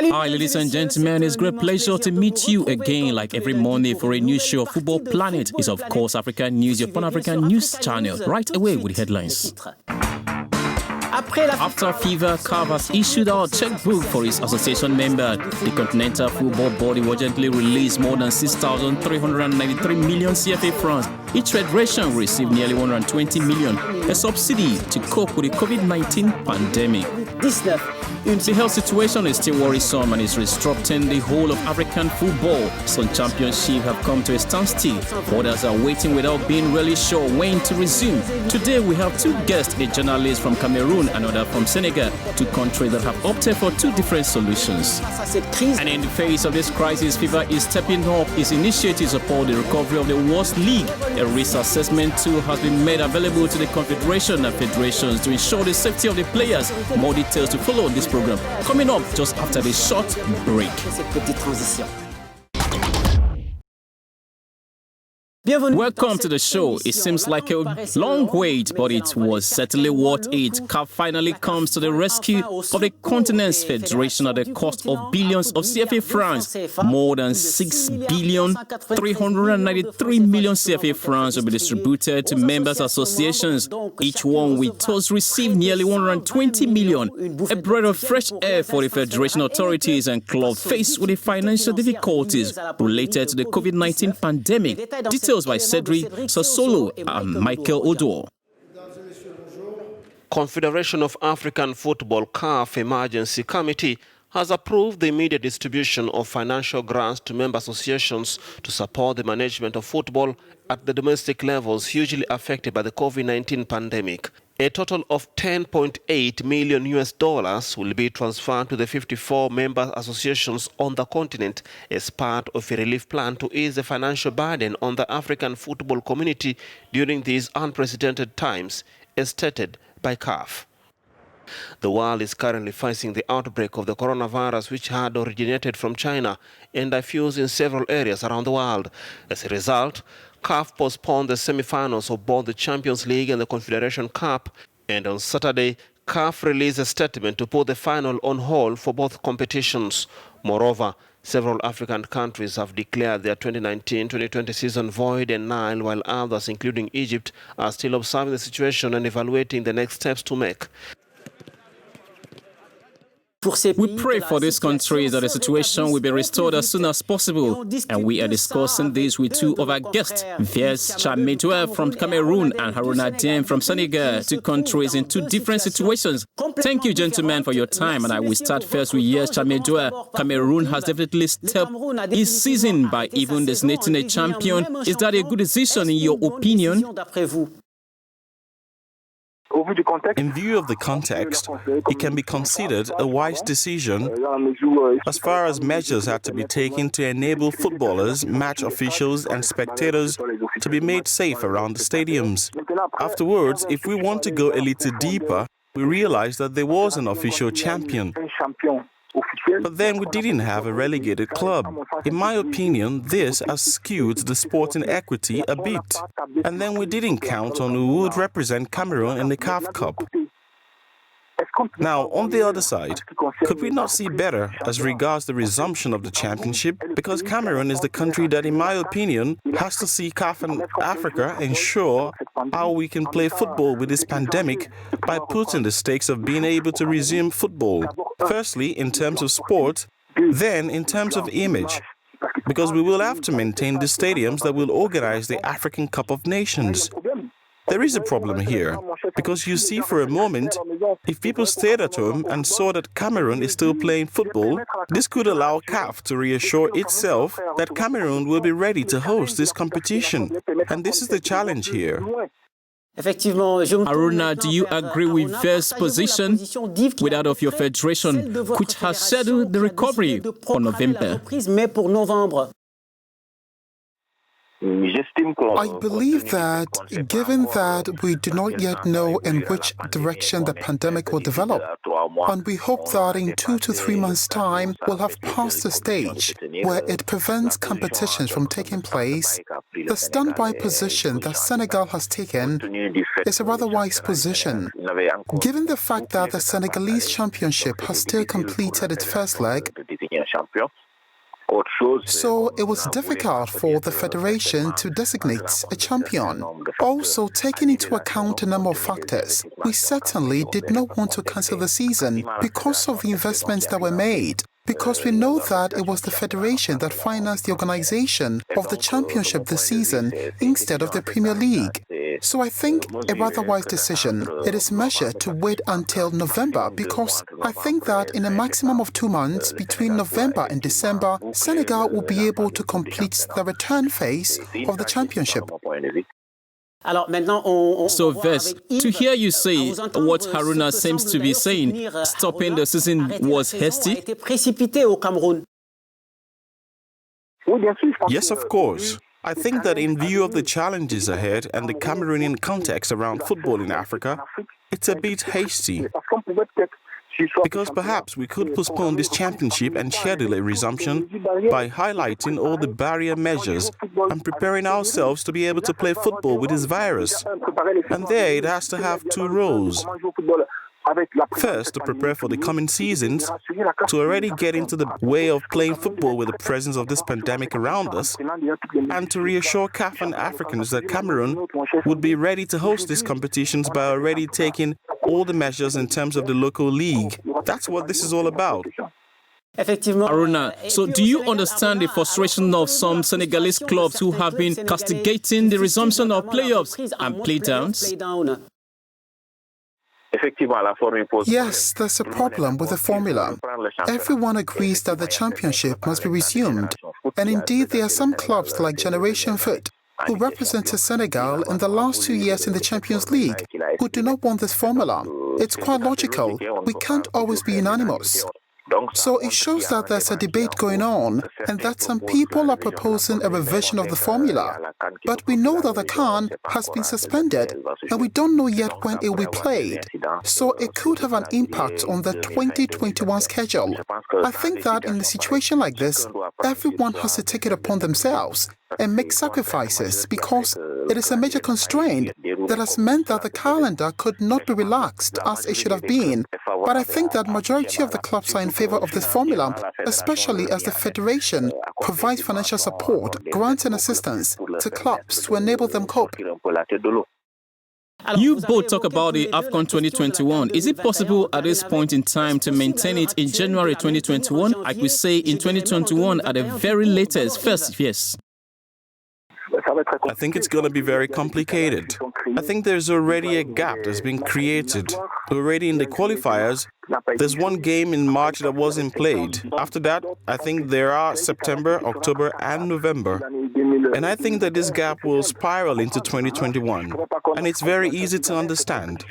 Hi, ladies and gentlemen. It's a great pleasure to meet you again, like every Monday, for a new show of Football Planet. It's, of course, Africanews, your Pan-African news channel. Right away with the headlines. After FIFA, CAF has issued out a checkbook for its association member. The Continental Football Body urgently released more than 6,393 million CFA francs. Each federation will receive nearly 120 million, a subsidy to cope with the COVID-19 pandemic. The health situation is still worrisome and is disrupting the whole of African football. Some championships have come to a standstill. Others are waiting without being really sure when to resume. Today we have two guests, a journalist from Cameroon and another from Senegal, two countries that have opted for two different solutions. And in the face of this crisis, FIFA is stepping up its initiatives to support the recovery of the World League. A risk assessment tool has been made available to the Confederation and federations to ensure the safety of the players. More details to follow on this program, coming up just after the short break. Welcome to the show. It seems like a long wait, but it was certainly worth it. CAF finally comes to the rescue of the continent's federation at the cost of billions of CFA francs. More than 6,393 million CFA francs will be distributed to members' associations. Each one will thus receive nearly 120 million. A breath of fresh air for the federation authorities and club faced with the financial difficulties related to the COVID-19 pandemic. Details by Cedric Sassolo and Michael Odo. Confederation of African Football CAF Emergency Committee has approved the immediate distribution of financial grants to member associations to support the management of football at the domestic levels hugely affected by the COVID-19 pandemic. A total of $10.8 million will be transferred to the 54 member associations on the continent as part of a relief plan to ease the financial burden on the African football community during these unprecedented times, as stated by CAF. The world is currently facing the outbreak of the coronavirus, which had originated from China and diffused in several areas around the world. As a result, CAF postponed the semi-finals of both the Champions League and the Confederation Cup, and on Saturday, CAF released a statement to put the final on hold for both competitions. Moreover, several African countries have declared their 2019-2020 season void and null, while others, including Egypt, are still observing the situation and evaluating the next steps to make. We pray for these countries that the situation will be restored as soon as possible, and we are discussing this with two of our guests, Vies Chamedoué from Cameroon and Haruna Diem from Senegal, two countries in two different situations. Thank you, gentlemen, for your time, and I will start first with Vies Chamedoué. Cameroon has definitely stepped its season by even designating a champion. Is that a good decision in your opinion? In view of the context, it can be considered a wise decision as far as measures had to be taken to enable footballers, match officials and spectators to be made safe around the stadiums. Afterwards, if we want to go a little deeper, we realized that there was an official champion. But then we didn't have a relegated club. In my opinion, this has skewed the sporting equity a bit. And then we didn't count on who would represent Cameroon in the CAF Cup. Now, on the other side, could we not see better as regards the resumption of the championship? Because Cameroon is the country that, in my opinion, has to see CAF and Africa ensure how we can play football with this pandemic by putting the stakes of being able to resume football. Firstly, in terms of sport, then in terms of image. Because we will have to maintain the stadiums that will organize the African Cup of Nations. There is a problem here, because you see, for a moment, if people stayed at home and saw that Cameroon is still playing football, this could allow CAF to reassure itself that Cameroon will be ready to host this competition. And this is the challenge here. Haruna, do you agree with Vies' position with that of your federation, which has scheduled the recovery for November? I believe that, given that we do not yet know in which direction the pandemic will develop, and we hope that in 2 to 3 months' time we'll have passed the stage where it prevents competitions from taking place, the standby position that Senegal has taken is a rather wise position. Given the fact that the Senegalese championship has still completed its first leg, So it was difficult for the federation to designate a champion. Also, taking into account a number of factors, we certainly did not want to cancel the season because of the investments that were made, because we know that it was the federation that financed the organization of the championship this season instead of the Premier League. So I think a rather wise decision. It is measured to wait until November because I think that in a maximum of 2 months between November and December, Senegal will be able to complete the return phase of the championship. So, Ves, to hear you say what Haruna seems to be saying, stopping the season was hasty? Yes, of course. I think that in view of the challenges ahead and the Cameroonian context around football in Africa, it's a bit hasty. Because perhaps we could postpone this championship and schedule a resumption by highlighting all the barrier measures and preparing ourselves to be able to play football with this virus. And there it has to have two roles. First, to prepare for the coming seasons, to already get into the way of playing football with the presence of this pandemic around us, and to reassure CAF and Africans that Cameroon would be ready to host these competitions by already taking all the measures in terms of the local league. That's what this is all about. Haruna, so do you understand the frustration of some Senegalese clubs who have been castigating the resumption of playoffs and playdowns? Yes, there's a problem with the formula. Everyone agrees that the championship must be resumed. And indeed, there are some clubs like Generation Foot who represented Senegal in the last 2 years in the Champions League who do not want this formula. It's quite logical. We can't always be unanimous. So it shows that there's a debate going on and that some people are proposing a revision of the formula. But we know that the CAN has been suspended and we don't know yet when it will be played. So it could have an impact on the 2021 schedule. I think that in a situation like this, everyone has to take it upon themselves and make sacrifices because it is a major constraint that has meant that the calendar could not be relaxed as it should have been. But I think that majority of the clubs are in favor of this formula, especially as the federation provides financial support, grants and assistance to clubs to enable them cope. You both talk about the AFCON 2021. Is it possible at this point in time to maintain it in January 2021? I could say in 2021 at the very latest. First, yes. I think it's going to be very complicated. I think there's already a gap that's been created. Already in the qualifiers, there's one game in March that wasn't played. After that, I think there are September, October, and November. And I think that this gap will spiral into 2021. And it's very easy to understand.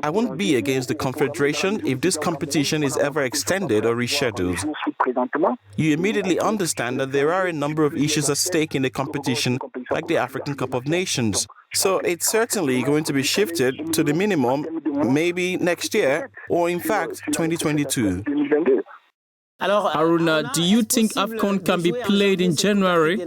I won't be against the Confederation if this competition is ever extended or rescheduled. You immediately understand that there are a number of issues at stake in the competition, like the African Cup of Nations. So it's certainly going to be shifted to the minimum, maybe next year, or in fact, 2022. Haruna, do you think AFCON can be played in January?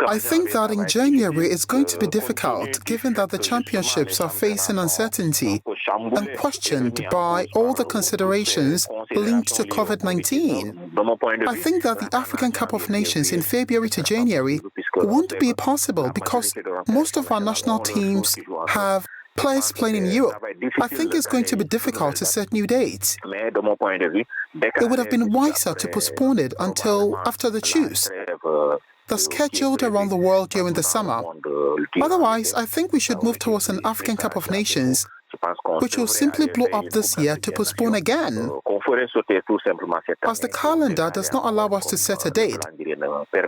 I think that in January it's going to be difficult, given that the championships are facing uncertainty and questioned by all the considerations linked to COVID-19. I think that the African Cup of Nations in February to January won't be possible because most of our national teams have players playing in Europe. I think it's going to be difficult to set new dates. It would have been wiser to postpone it until after the Choose. They're scheduled around the world during the summer. Otherwise, I think we should move towards an African Cup of Nations, which will simply blow up this year to postpone again. As the calendar does not allow us to set a date,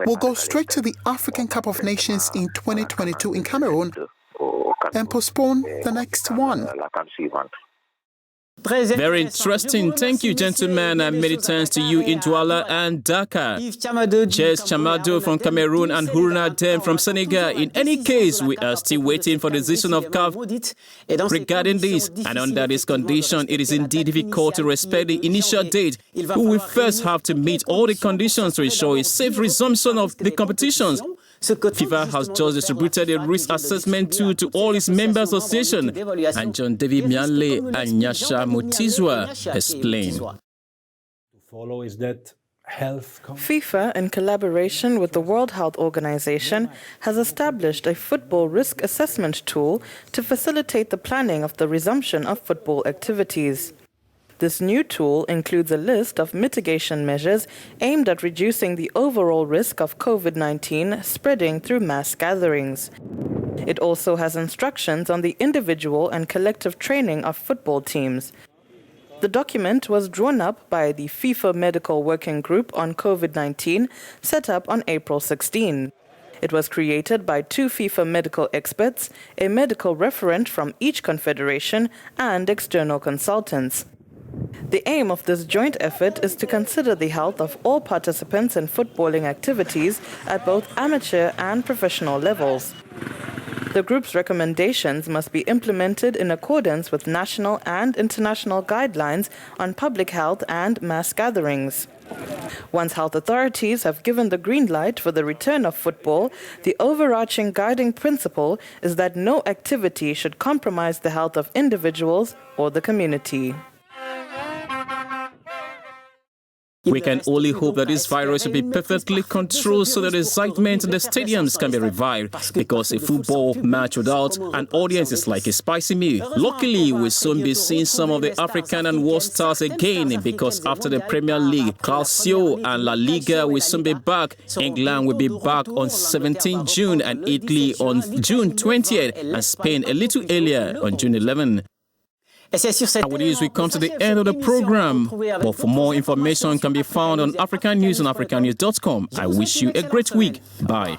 we'll go straight to the African Cup of Nations in 2022 in Cameroon and postpone the next one. Very interesting. Thank you, gentlemen, and many thanks to you in Douala and Dakar. Jess Chamado from Cameroon and Haruna Dem from Senegal. In any case, we are still waiting for the decision of CAF regarding this. And under this condition, it is indeed difficult to respect the initial date. We will first have to meet all the conditions to ensure a safe resumption of the competitions. FIFA has just distributed a risk assessment tool to all its member associations, and John David Mianle and Nyasha Mutizwa explain. Follow is that FIFA, in collaboration with the World Health Organization, has established a football risk assessment tool to facilitate the planning of the resumption of football activities. This new tool includes a list of mitigation measures aimed at reducing the overall risk of COVID-19 spreading through mass gatherings. It also has instructions on the individual and collective training of football teams. The document was drawn up by the FIFA Medical Working Group on COVID-19, set up on April 16. It was created by 2 FIFA medical experts, a medical referent from each confederation, and external consultants. The aim of this joint effort is to consider the health of all participants in footballing activities at both amateur and professional levels. The group's recommendations must be implemented in accordance with national and international guidelines on public health and mass gatherings. Once health authorities have given the green light for the return of football, the overarching guiding principle is that no activity should compromise the health of individuals or the community. We can only hope that this virus will be perfectly controlled so that the excitement in the stadiums can be revived, because a football match without an audience is like a spicy meal. Luckily, we'll soon be seeing some of the African and world stars again, because after the Premier League, Calcio and La Liga will soon be back. England will be back on 17 June and Italy on June 20th and Spain a little earlier on June 11th. And with this, we come to the end of the program. But for more information can be found on Africanews and Africanews.com. I wish you a great week. Bye.